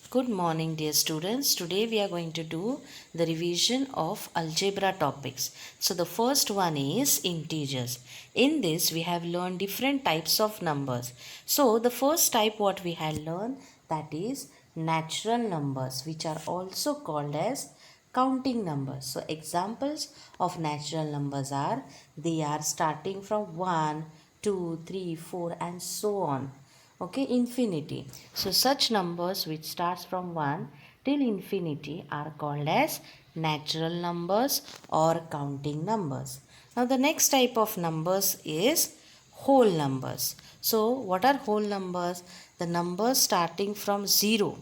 Good morning, dear students. Today we are going to do the revision of algebra topics. So the first one is integers. In this we have learned different types of numbers. So the first type what we have learned, that is natural numbers, which are also called as counting numbers. So examples of natural numbers are, they are starting from 1, 2, 3, 4 and so on. Okay, infinity. So such numbers which starts from 1 till infinity are called as natural numbers or counting numbers. Now the next type of numbers is whole numbers. So what are whole numbers? The numbers starting from 0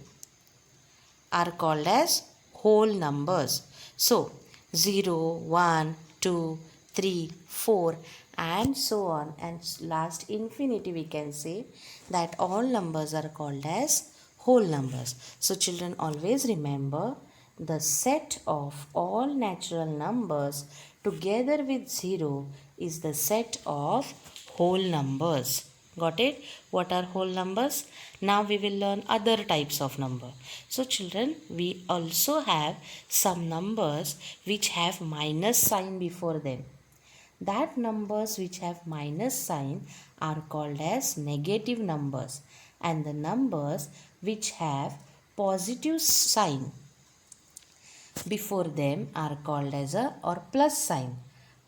are called as whole numbers. So 0, 1, 2, 3, 4 and so on, and last infinity we can say that all numbers are called as whole numbers. So children, always remember the set of all natural numbers together with 0 is the set of whole numbers. Got it? What are whole numbers? Now we will learn other types of number. So children, we also have some numbers which have minus sign before them. That numbers which have minus sign are called as negative numbers, and the numbers which have positive sign before them are called as a, or plus sign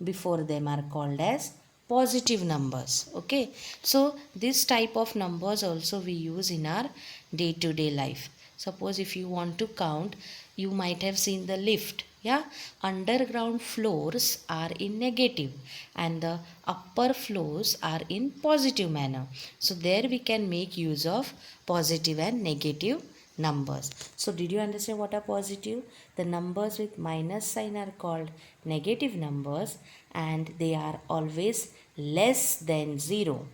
before them are called as positive numbers. Okay, so this type of numbers also we use in our day to day life. Suppose if you want to count, you might have seen the lift. Yeah, underground floors are in negative and the upper floors are in positive manner. So there we can make use of positive and negative numbers. So did you understand what are positive? The numbers with minus sign are called negative numbers and they are always less than 0.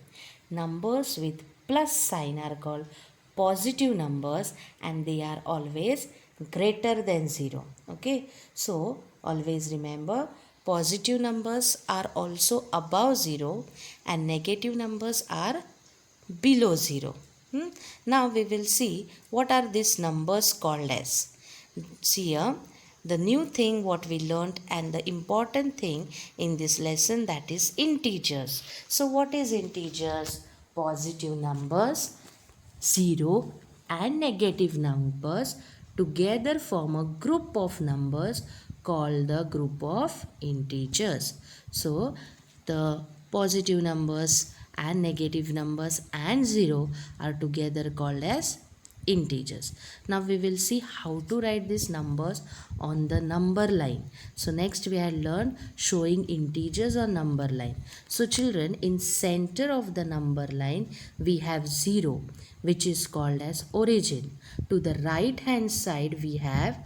Numbers with plus sign are called positive numbers and they are always greater than 0. Okay, so always remember, positive numbers are also above 0 and negative numbers are below 0. Now we will see what are these numbers called as. See here, the new thing what we learned and the important thing in this lesson, that is integers. So what is integers? Positive numbers, 0 and negative numbers together form a group of numbers called the group of integers. So the positive numbers and negative numbers and 0 are together called as integers. Now we will see how to write these numbers on the number line. So next we have learned showing integers on number line. So children, in center of the number line we have 0, which is called as origin. To the right hand side we have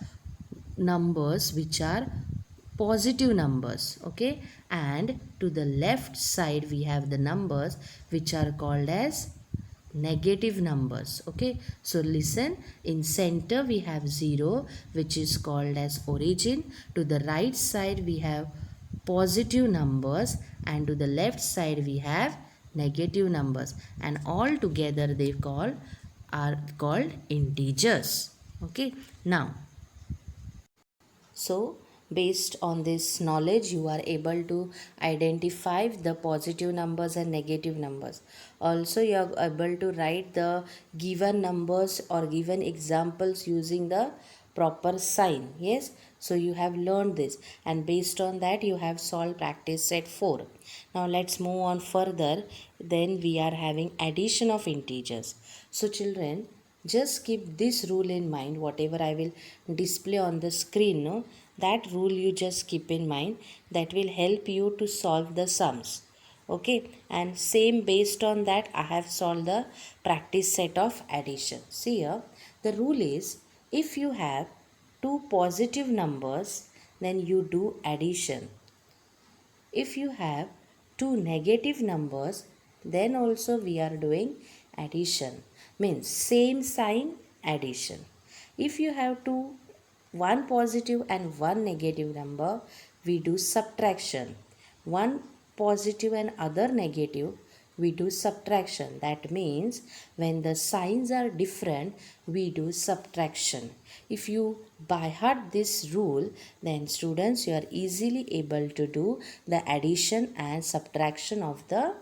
numbers which are positive numbers. Okay, and to the left side we have the numbers which are called as negative numbers. Okay, so listen, in center we have 0, which is called as origin. To the right side we have positive numbers and to the left side we have negative numbers, and all together they are called integers. Okay, now, so based on this knowledge, you are able to identify the positive numbers and negative numbers. Also, you are able to write the given numbers or given examples using the proper sign. Yes, so you have learned this, and based on that you have solved practice set 4. Now let's move on further. Then we are having addition of integers. So children, just keep this rule in mind. Whatever I will display on the screen, no, that rule you just keep in mind. That will help you to solve the sums. Okay, and same based on that I have solved the practice set of addition. See here, the rule is, if you have two positive numbers, then you do addition. If you have two negative numbers, then also we are doing addition. Means same sign, addition. If you have one positive and one negative number, we do subtraction. One positive and other negative, we do subtraction. That means when the signs are different, we do subtraction. If you by heart this rule, then students, you are easily able to do the addition and subtraction of the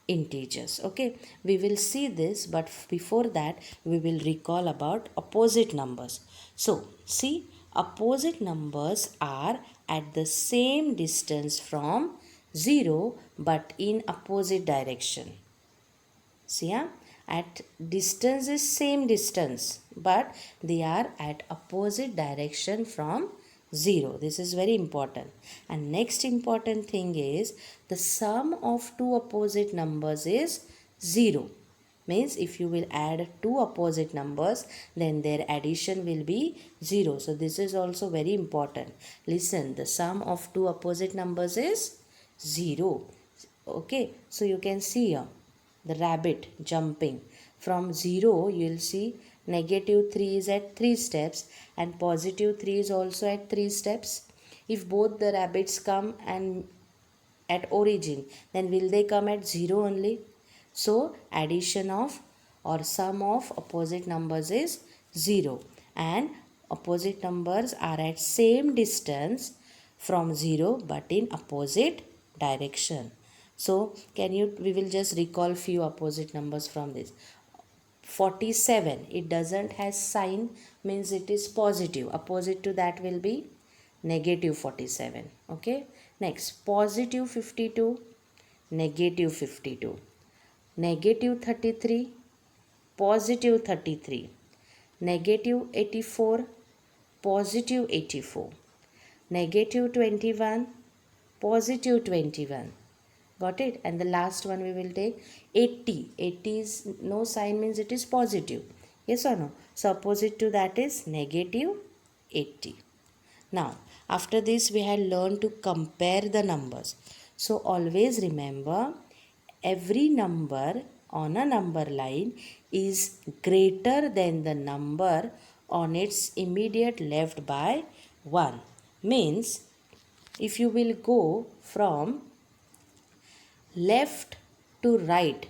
integers. Okay, we will see this, but before that we will recall about opposite numbers. So see, opposite numbers are at the same distance from 0 but in opposite direction. See, yeah? At distance is same distance, but they are at opposite direction from 0. This is very important. And next important thing is the sum of two opposite numbers is 0. Means if you will add two opposite numbers, then their addition will be 0. So this is also very important. Listen, the sum of two opposite numbers is 0. Okay, so you can see here the rabbit jumping from 0. You will see negative 3 is at 3 steps and positive 3 is also at 3 steps. If both the rabbits come and at origin, then will they come at 0 only? So addition of or sum of opposite numbers is 0, and opposite numbers are at same distance from 0 but in opposite direction. So we will just recall few opposite numbers from this. 47, it doesn't has sign, means it is positive. Opposite to that will be negative 47. Okay, next positive 52, negative 52, negative 33, positive 33, negative 84, positive 84, negative 21, positive 21. Got it? And the last one we will take 80. 80 is no sign, means it is positive. Yes or no? So opposite to that is negative 80. Now after this we had learned to compare the numbers. So always remember, every number on a number line is greater than the number on its immediate left by 1. Means if you will go from left to right,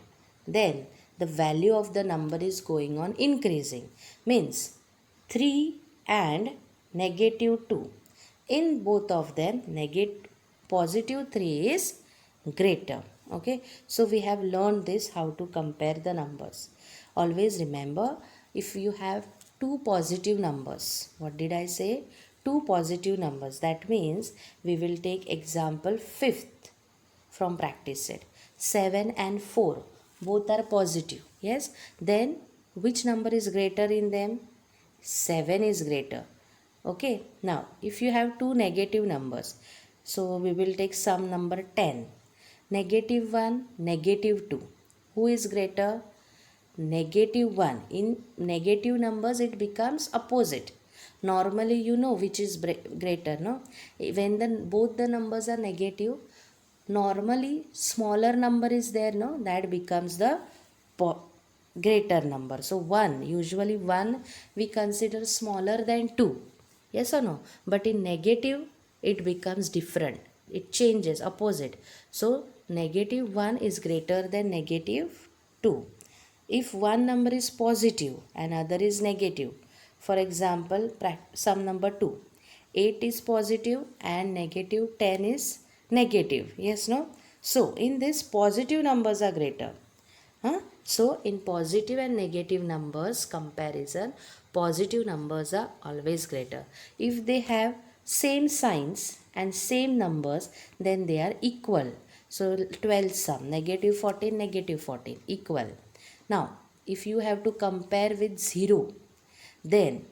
then the value of the number is going on increasing. Means 3 and negative 2. In both of them, positive 3 is greater. Okay, so we have learned this, how to compare the numbers. Always remember, if you have two positive numbers, what did I say? Two positive numbers. That means we will take example 5th from practice set. 7 and 4 both are positive. Yes, then which number is greater in them? 7 is greater. Okay, now if you have two negative numbers, so we will take some number 10. Negative 1, negative 2. Who is greater? Negative 1. In negative numbers it becomes opposite. Normally you know which is greater, no? When both the numbers are negative, normally smaller number is there, no? That becomes the greater number. So 1, usually 1 we consider smaller than 2. Yes or no? But in negative it becomes different. It changes, opposite. So negative 1 is greater than negative 2. If one number is positive and other is negative, for example, some number 2, 8 is positive and negative 10 is negative. Yes, no? So in this, positive numbers are greater. So in positive and negative numbers comparison, positive numbers are always greater. If they have same signs and same numbers, then they are equal. So 12 sum, negative 14, negative 14, equal. Now if you have to compare with 0, then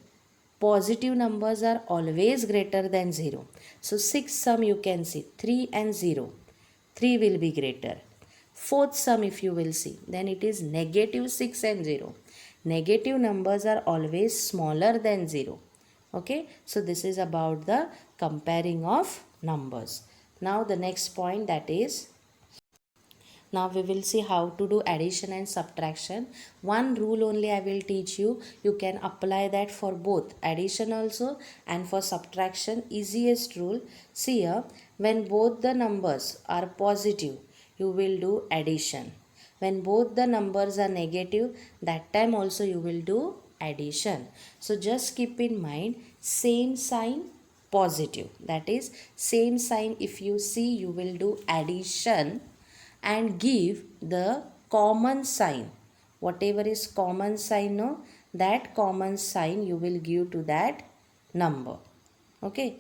positive numbers are always greater than 0. So 6 sum you can see, 3 and 0. 3 will be greater. Fourth sum if you will see, then it is negative 6 and 0. Negative numbers are always smaller than 0. Okay, so this is about the comparing of numbers. Now the next point, that is, now we will see how to do addition and subtraction. One rule only I will teach you. You can apply that for both addition also and for subtraction. Easiest rule. See here, when both the numbers are positive, you will do addition. When both the numbers are negative, that time also you will do addition. So just keep in mind, same sign positive. That is, same sign if you see, you will do addition and give the common sign. Whatever is common sign, no, that common sign you will give to that number. Okay.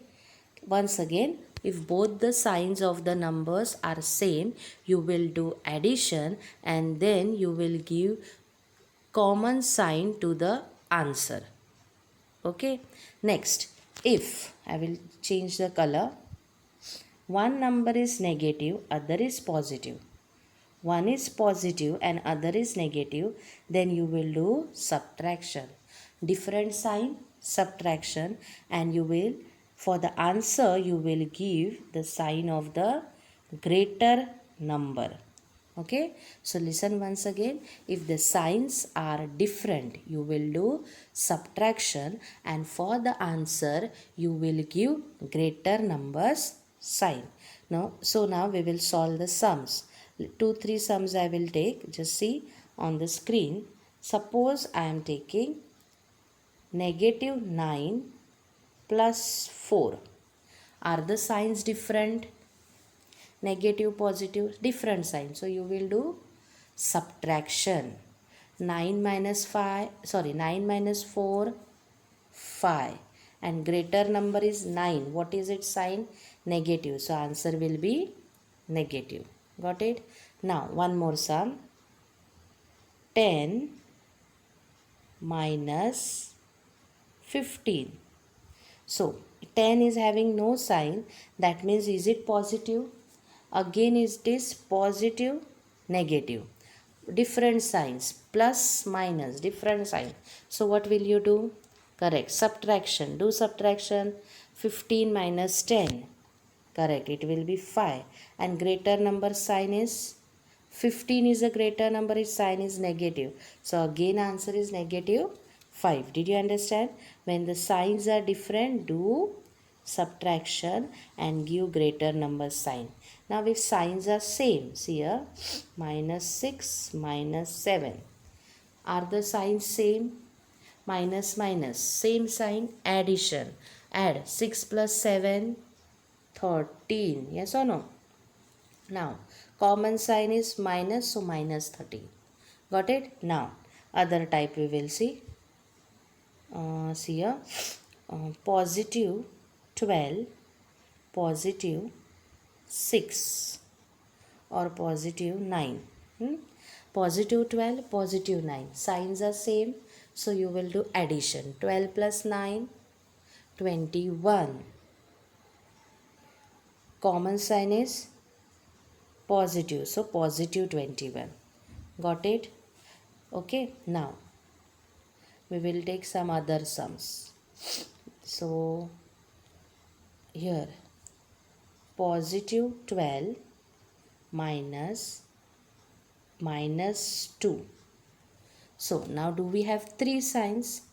Once again, if both the signs of the numbers are same, you will do addition and then you will give common sign to the answer. Okay. Next, if I will change the color, one number is negative, other is positive. One is positive and other is negative, then you will do subtraction. Different sign, subtraction, and you will, for the answer, you will give the sign of the greater number. Okay, so listen once again. If the signs are different, you will do subtraction, and for the answer, you will give greater numbers sign. Now we will solve the sums. 2-3 sums I will take. Just see on the screen. Suppose I am taking negative 9 plus 4. Are the signs different? Negative, positive, different signs. So you will do subtraction. 9 minus 4, 5. And greater number is 9. What is its sign? Negative. So answer will be negative. Got it? Now one more sum. 10 minus 15. So 10 is having no sign. That means is it positive? Again it is positive, negative. Different signs. Plus, minus. Different sign. So what will you do? Correct. Subtraction. Do subtraction. 15 minus 10. Correct. It will be 5. And greater number sign is 15 is a greater number. Its sign is negative. So again answer is negative 5. Did you understand? When the signs are different, do subtraction and give greater number sign. Now if signs are same, see here, minus 6, minus 7. Are the signs same? Minus, minus, same sign, addition. Add 6 plus 7, 13. Yes or no? Now, common sign is minus, so minus 13. Got it? Now, other type we will see. See here, positive 12, positive 6 or positive 9. Positive 12, positive 9. Signs are same, so you will do addition. 12 plus 9, 21. Common sign is positive, so positive 21. Got it? Okay, now we will take some other sums. So here, positive 12 minus 2. So now do we have 3 signs?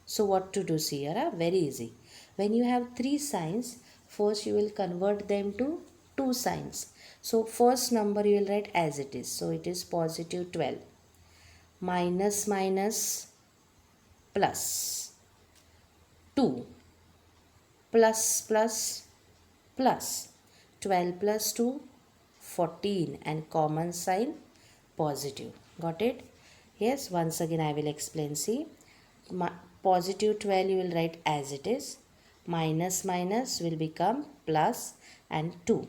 So what to do, see here? Very easy. When you have 3 signs, first you will convert them to 2 signs. So first number you will write as it is. So it is positive 12. Minus, minus, plus. 2. Plus, plus, plus. 12 plus 2, 14. And common sign, positive. Got it? Yes, once again I will explain. See, positive 12 you will write as it is. Minus, minus will become plus and 2.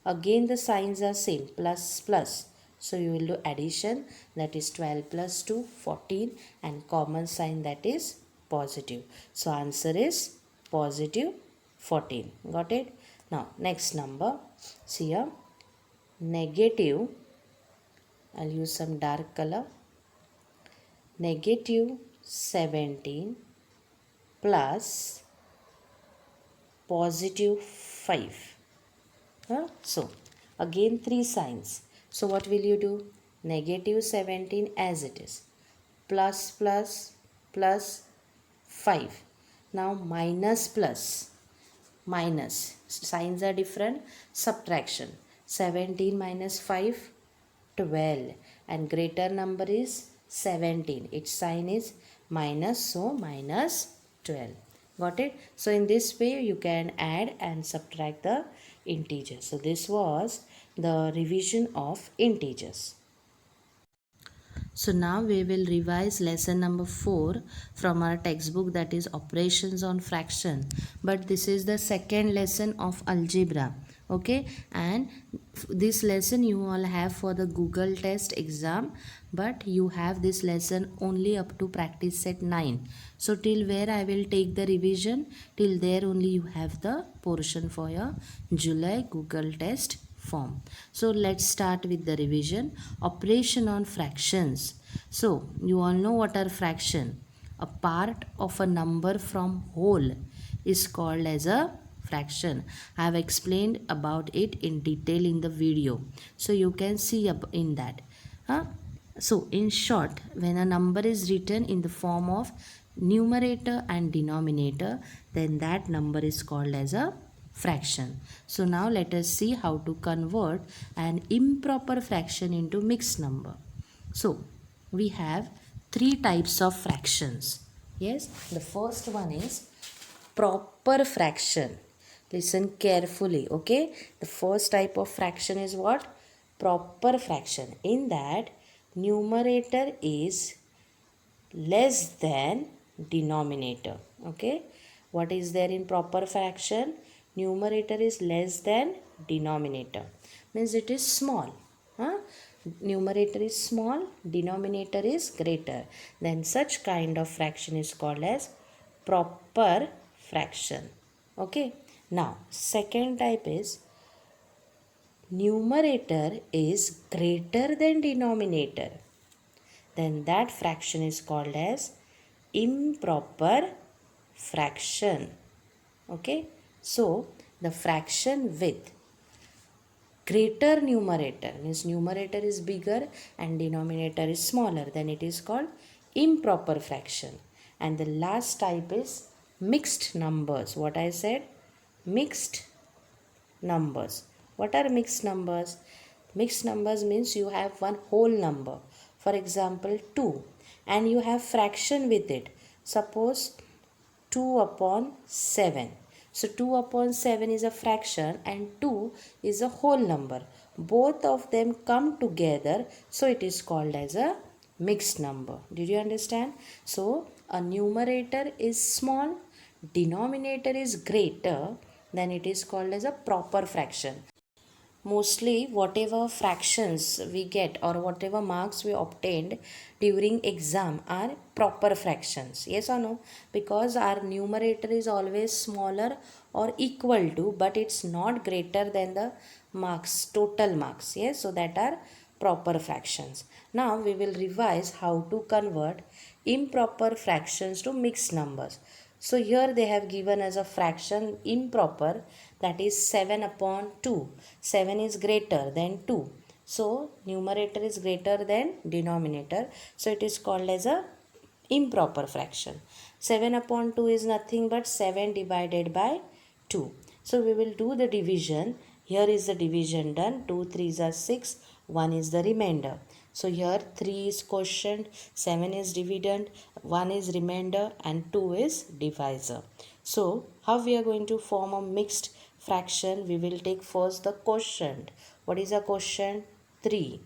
Again the signs are same, plus, plus. So you will do addition, that is 12 plus 2, 14, and common sign, that is positive. So answer is positive 14. Got it? Now next number, see here, negative, I'll use some dark color, negative 17 plus positive 5. So again 3 signs. So what will you do? Negative 17 as it is. Plus, plus, plus 5. Now minus, plus, minus. Signs are different. Subtraction. 17 minus 5, 12. and greater number is 17. Its sign is minus, so minus 12. Got it? So in this way you can add and subtract the integers. So this was the revision of integers. So now we will revise lesson number 4 from our textbook, that is operations on fraction. But this is the second lesson of algebra. Okay, and this lesson you all have for the Google test exam, but you have this lesson only up to practice set 9. So till where I will take the revision, till there only you have the portion for your July Google test form. So let's start with the revision. Operation on fractions. So you all know what are fraction. A part of a number from whole is called as a fraction. I have explained about it in detail in the video, so you can see up in that. So in short, when a number is written in the form of numerator and denominator, then that number is called as a fraction. So now let us see how to convert an improper fraction into mixed number. So we have three types of fractions. Yes, the first one is proper fraction. Listen carefully, okay? The first type of fraction is what? Proper fraction. In that, numerator is less than denominator. Okay, what is there in proper fraction? Numerator is less than denominator, means it is small. Numerator is small, denominator is greater, then such kind of fraction is called as proper fraction. Okay, now second type is numerator is greater than denominator, then that fraction is called as improper fraction. Okay, so the fraction with greater numerator, means numerator is bigger and denominator is smaller, then it is called improper fraction. And the last type is mixed numbers. What I said? Mixed numbers. What are mixed numbers? Mixed numbers means you have one whole number, for example 2, and you have fraction with it. Suppose 2 upon 7. So 2 upon 7 is a fraction and 2 is a whole number. Both of them come together, so it is called as a mixed number. Did you understand? So a numerator is small, denominator is greater, then it is called as a proper fraction. Mostly whatever fractions we get or whatever marks we obtained during exam are proper fractions. Yes or no? Because our numerator is always smaller or equal to, but it's not greater than the marks, total marks. Yes, so that are proper fractions. Now we will revise how to convert improper fractions to mixed numbers. So here they have given as a fraction improper, that is 7 upon 2. 7 is greater than 2. So numerator is greater than denominator. So it is called as a improper fraction. 7 upon 2 is nothing but 7 divided by 2. So we will do the division. Here is the division done. 2 3s are 6. 1 is the remainder. So here 3 is quotient, 7 is dividend, 1 is remainder and 2 is divisor. So how we are going to form a mixed fraction? We will take first the quotient. What is a quotient? 3.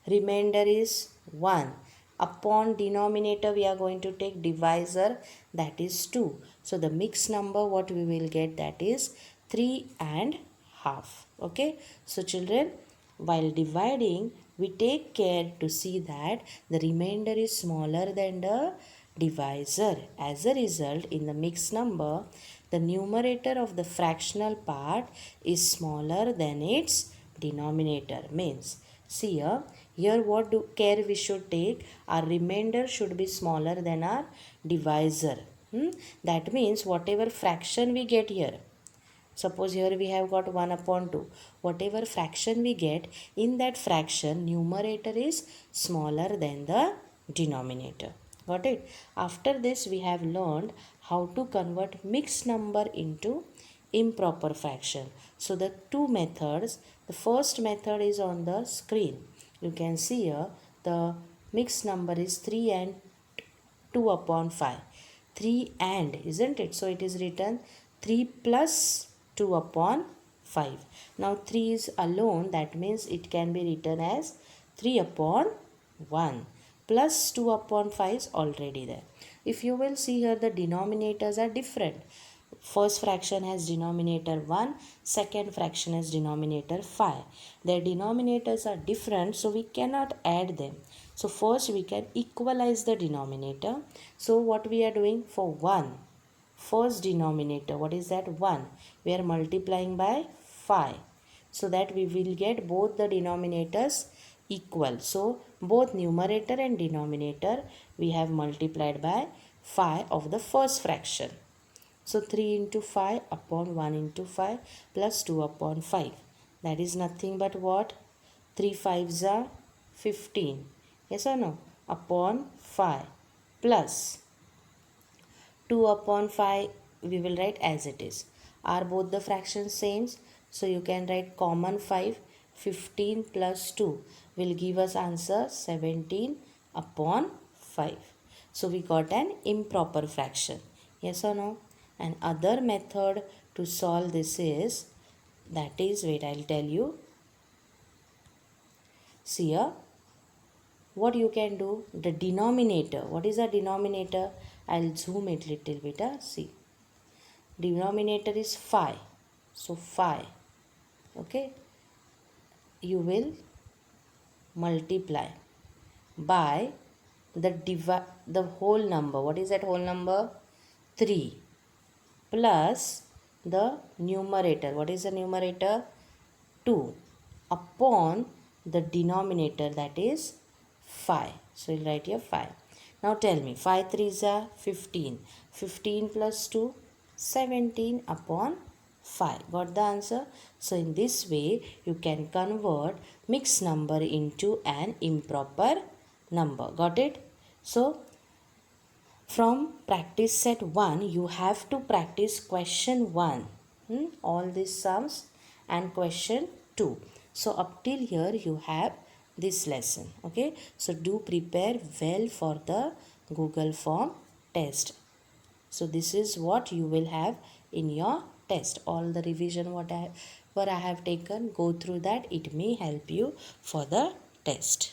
Remainder is 1. Upon denominator we are going to take divisor, that is 2. So the mixed number what we will get, that is 3 and half. Okay. So children, while dividing, we take care to see that the remainder is smaller than the divisor. As a result, in the mixed number, the numerator of the fractional part is smaller than its denominator. Means, see here what care we should take? Our remainder should be smaller than our divisor. That means whatever fraction we get here, suppose here we have got 1 upon 2. Whatever fraction we get, in that fraction, numerator is smaller than the denominator. Got it? After this, we have learned how to convert mixed number into improper fraction. So the two methods, the first method is on the screen. You can see here, the mixed number is 3 and 2 upon 5. 3 and, isn't it? So it is written 3 plus 2 upon 5. Now 3 is alone, that means it can be written as 3 upon 1 plus 2 upon 5 is already there. If you will see here, the denominators are different. First fraction has denominator 1, second fraction has denominator 5. Their denominators are different, so we cannot add them. So first we can equalize the denominator. So what we are doing for 1, first denominator, what is that? 1. We are multiplying by 5, so that we will get both the denominators equal. So both numerator and denominator we have multiplied by 5 of the first fraction. So 3 into 5 upon 1 into 5 plus 2 upon 5. That is nothing but what? 3 5s are 15. Yes or no? Upon 5 plus 2 upon 5 we will write as it is. Are both the fractions same? So you can write common 5. 15 plus 2 will give us answer 17 upon 5. So we got an improper fraction. Yes or no? And other method to solve this is, that is, wait, I'll tell you. See here, what you can do, the denominator. What is the denominator? I'll zoom it little bit. See, denominator is 5. So 5. Okay. You will multiply by the whole number. What is that whole number? 3 plus the numerator. What is the numerator? 2 upon the denominator, that is 5. So we'll write here 5. Now tell me, 5 3s are 15. 15 plus 2, 17 upon 5. Got the answer? So in this way, you can convert mixed number into an improper number. Got it? So from practice set 1, you have to practice question 1. All these sums and question 2. So up till here you have this lesson. Okay. So do prepare well for the Google form test. So this is what you will have in your test. All the revision whatever I have taken, go through that. It may help you for the test.